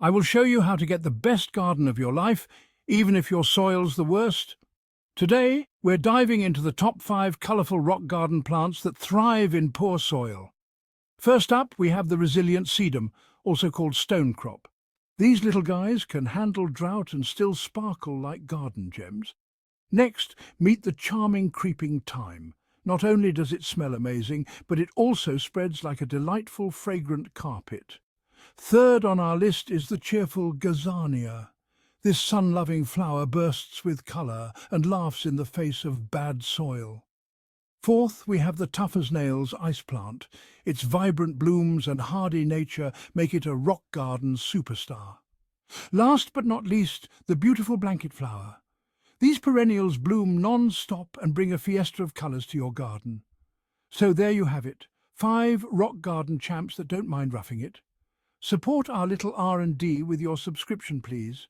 I will show you how to get the best garden of your life, even if your soil's the worst. Today, we're diving into the top 5 colourful rock garden plants that thrive in poor soil. First up, we have the resilient sedum, also called stonecrop. These little guys can handle drought and still sparkle like garden gems. Next, meet the charming creeping thyme. Not only does it smell amazing, but it also spreads like a delightful fragrant carpet. Third on our list is the cheerful gazania. This sun-loving flower bursts with colour and laughs in the face of bad soil. Fourth, we have the tough-as-nails ice plant. Its vibrant blooms and hardy nature make it a rock garden superstar. Last but not least, the beautiful blanket flower. These perennials bloom non-stop and bring a fiesta of colours to your garden. So there you have it, 5 rock garden champs that don't mind roughing it. Support our little R&D with your subscription, please.